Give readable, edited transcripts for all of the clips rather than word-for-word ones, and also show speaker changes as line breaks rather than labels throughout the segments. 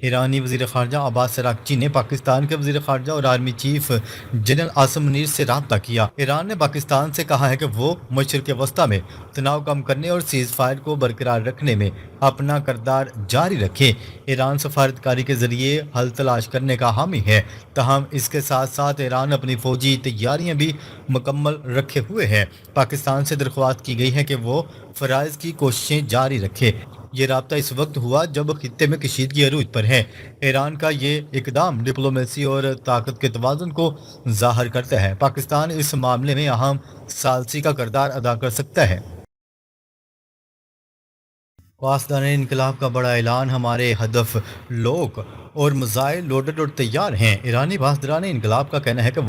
ایرانی وزیر خارجہ عباس اراغچی نے پاکستان کے وزیر خارجہ اور army chief general Asim Munir سے رابطہ کیا۔ ایران نے پاکستان سے کہا ہے کہ وہ مشرق وسطیٰ میں تناؤ کم کرنے اور سیز فائر کو برقرار رکھنے میں اپنا کردار جاری رکھے۔ ایران سفارتکاری کے ذریعے حل تلاش کرنے کا حامی ہے، تاہم اس کے ساتھ ساتھ ایران اپنی فوجی تیاریاں بھی مکمل رکھے ہوئے ہے۔ پاکستان سے درخواست کی گئی ہے کہ وہ فرائض کی کوششیں جاری رکھے۔ یہ رابطہ اس وقت ہوا جب خطے میں کشیدگی عروج پر ہے۔ ایران کا یہ اقدام ڈپلومیسی اور طاقت کے توازن کو ظاہر کرتا ہے۔ پاکستان اس معاملے میں اہم ثالثی کا کردار ادا کر سکتا ہے۔ پاسداران انقلاب کا بڑا اعلان، ہمارے ہدف لوگ اور میزائل لوڈڈ اور تیار ہیں۔ ایرانی پاسداران انقلاب کا کہنا ہے کہ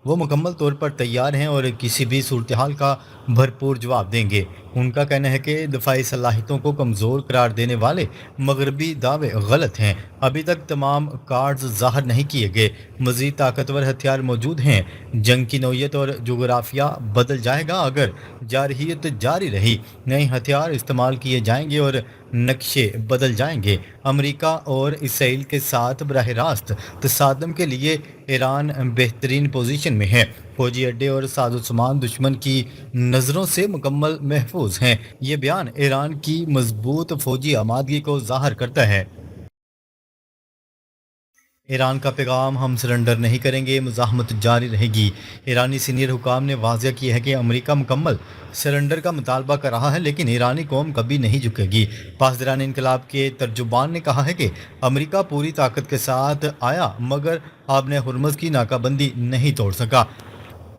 وہ مکمل طور پر تیار ہیں اور کسی بھی صورتحال کا بھرپور جواب دیں گے۔ ان کا کہنا ہے کہ دفاعی صلاحیتوں کو کمزور قرار دینے والے مغربی دعوے غلط ہیں۔ ابھی تک تمام کارڈز ظاہر نہیں کیے گئے، مزید طاقتور ہتھیار موجود ہیں۔ جنگ کی نوعیت اور جغرافیہ بدل جائے گا اگر جارحیت جاری رہی، نئے ہتھیار استعمال کیے جائیں گے اور نقشے بدل جائیں گے۔ امریکہ اور اسرائیل کے ساتھ براہ راست تصادم کے لیے ایران بہترین پوزیشن میں ہے۔ فوجی اڈے اور ساز و سامان دشمن کی نظروں سے مکمل محفوظ ہیں۔ یہ بیان ایران کی مضبوط فوجی آمادگی کو ظاہر کرتا ہے۔ ایران کا پیغام، ہم سرنڈر نہیں کریں گے، مزاحمت جاری رہے گی۔ ایرانی سینئر حکام نے واضح کیا ہے کہ امریکہ مکمل سرنڈر کا مطالبہ کر رہا ہے، لیکن ایرانی قوم کبھی نہیں جھکے گی۔ پاسداران انقلاب کے ترجمان نے کہا ہے کہ امریکہ پوری طاقت کے ساتھ آیا مگر آبِ ہرمز کی ناکہ بندی نہیں توڑ سکا۔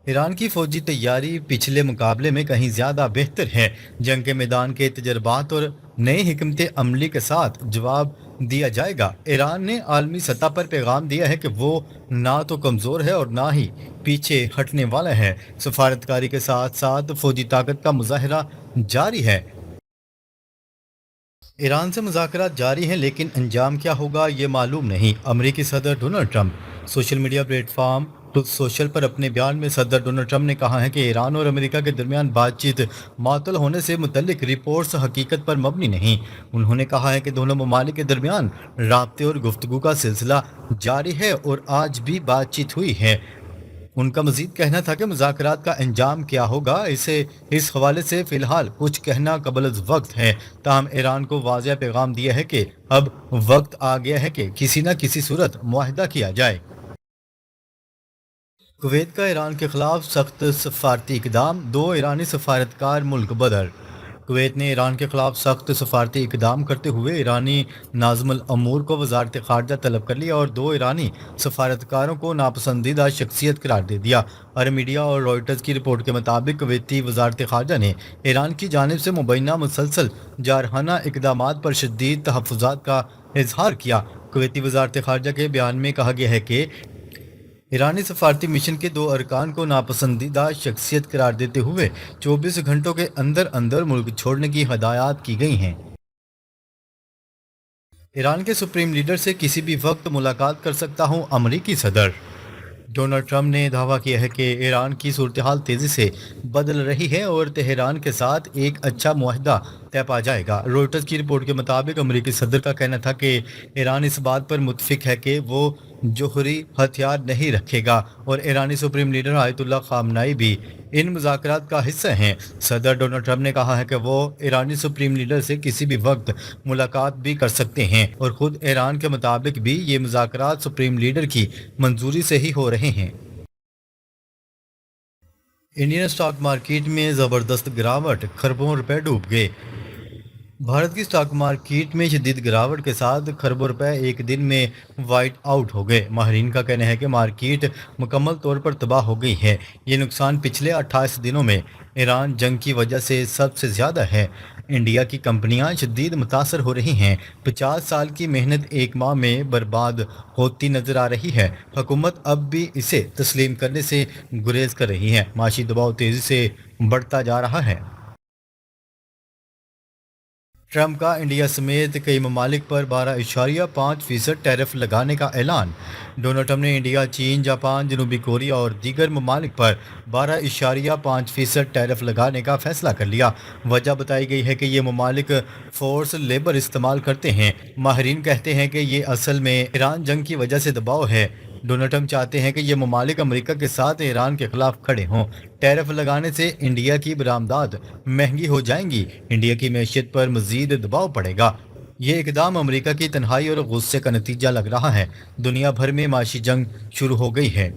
ایران کی فوجی تیاری پچھلے مقابلے میں کہیں زیادہ بہتر ہے۔ جنگ کے میدان کے تجربات اور نئی حکمت عملی کے ساتھ جواب دیا جائے گا۔ ایران نے عالمی سطح پر پیغام دیا ہے کہ وہ نہ تو کمزور ہے اور نہ ہی پیچھے ہٹنے والا ہے۔ سفارتکاری کے ساتھ ساتھ فوجی طاقت کا مظاہرہ جاری ہے۔ ایران سے مذاکرات جاری ہیں، لیکن انجام کیا ہوگا یہ معلوم نہیں۔ امریکی صدر Donald Trump social media platform Truth Social پر اپنے بیان میں صدر ڈونلڈ ٹرمپ نے کہا ہے کہ ایران اور امریکہ کے درمیان بات چیت معطل ہونے سے متعلق رپورٹس حقیقت پر مبنی نہیں۔ انہوں نے کہا ہے کہ دونوں ممالک کے درمیان رابطے اور گفتگو کا سلسلہ جاری ہے اور آج بھی بات چیت ہوئی ہے۔ ان کا مزید کہنا تھا کہ مذاکرات کا انجام کیا ہوگا اس حوالے سے فی الحال کچھ کہنا قبل از وقت ہے، تاہم ایران کو واضح پیغام دیا ہے کہ اب وقت آ گیا ہے کہ کسی نہ کسی صورت معاہدہ کیا جائے۔ کویت کا ایران کے خلاف سخت سفارتی اقدام، دو ایرانی سفارتکار ملک بدر۔ کویت نے ایران کے خلاف سخت سفارتی اقدام کرتے ہوئے ایرانی ناظم الامور کو وزارت خارجہ طلب کر لیا اور دو ایرانی سفارتکاروں کو ناپسندیدہ شخصیت قرار دے دیا۔ عرب میڈیا اور رائٹرز کی رپورٹ کے مطابق کویتی وزارت خارجہ نے ایران کی جانب سے مبینہ مسلسل جارحانہ اقدامات پر شدید تحفظات کا اظہار کیا۔ کویتی وزارت خارجہ کے بیان میں کہا گیا ہے کہ ایرانی سفارتی مشن کے دو ارکان کو ناپسندیدہ شخصیت قرار دیتے ہوئے 24 گھنٹوں کے اندر اندر ملک چھوڑنے کی ہدایات کی گئی ہیں۔ ایران کے سپریم لیڈر سے کسی بھی وقت ملاقات کر سکتا ہوں، امریکی صدر۔ ڈونلڈ ٹرمپ نے دعویٰ کیا ہے کہ ایران کی صورتحال تیزی سے بدل رہی ہے اور تہران کے ساتھ ایک اچھا معاہدہ طے پا جائے گا۔ رائٹرز کی رپورٹ کے مطابق امریکی صدر کا کہنا تھا کہ ایران اس بات پر متفق ہے کہ وہ جوہری ہتھیار نہیں رکھے گا اور ایرانی سپریم لیڈر آیت اللہ خامنائی بھی ان مذاکرات کا حصہ ہیں۔ صدر ڈونلڈ ٹرمپ نے کہا ہے کہ وہ ایرانی سپریم لیڈر سے کسی بھی وقت ملاقات بھی کر سکتے ہیں اور خود ایران کے مطابق بھی یہ مذاکرات سپریم لیڈر کی منظوری سے ہی ہو رہے ہیں۔ انڈین اسٹاک مارکیٹ میں زبردست گراوٹ، کھربوں روپے ڈوب گئے۔ بھارت کی اسٹاک مارکیٹ میں شدید گراوٹ کے ساتھ کھربوں روپے ایک دن میں وائٹ آؤٹ ہو گئے۔ ماہرین کا کہنا ہے کہ مارکیٹ مکمل طور پر تباہ ہو گئی ہے۔ یہ نقصان پچھلے 28 دنوں میں ایران جنگ کی وجہ سے سب سے زیادہ ہے۔ انڈیا کی کمپنیاں شدید متاثر ہو رہی ہیں۔ 50 سال کی محنت ایک ماہ میں برباد ہوتی نظر آ رہی ہے۔ حکومت اب بھی اسے تسلیم کرنے سے گریز کر رہی ہے۔ معاشی دباؤ تیزی سے بڑھتا جا رہا ہے۔ ٹرمپ کا انڈیا سمیت کئی ممالک پر 12.5% ٹیرف لگانے کا اعلان۔ ڈونلڈ ٹرمپ نے انڈیا، چین، جاپان، جنوبی کوریا اور دیگر ممالک پر 12.5% ٹیرف لگانے کا فیصلہ کر لیا۔ وجہ بتائی گئی ہے کہ یہ ممالک فورس لیبر استعمال کرتے ہیں۔ ماہرین کہتے ہیں کہ یہ اصل میں ایران جنگ کی وجہ سے دباؤ ہے۔ ڈونلڈ ٹرمپ چاہتے ہیں کہ یہ ممالک امریکہ کے ساتھ ایران کے خلاف کھڑے ہوں۔ ٹیرف لگانے سے انڈیا کی برآمدات مہنگی ہو جائیں گی، انڈیا کی معیشت پر مزید دباؤ پڑے گا۔ یہ اقدام امریکہ کی تنہائی اور غصے کا نتیجہ لگ رہا ہے۔ دنیا بھر میں معاشی جنگ شروع ہو گئی ہے۔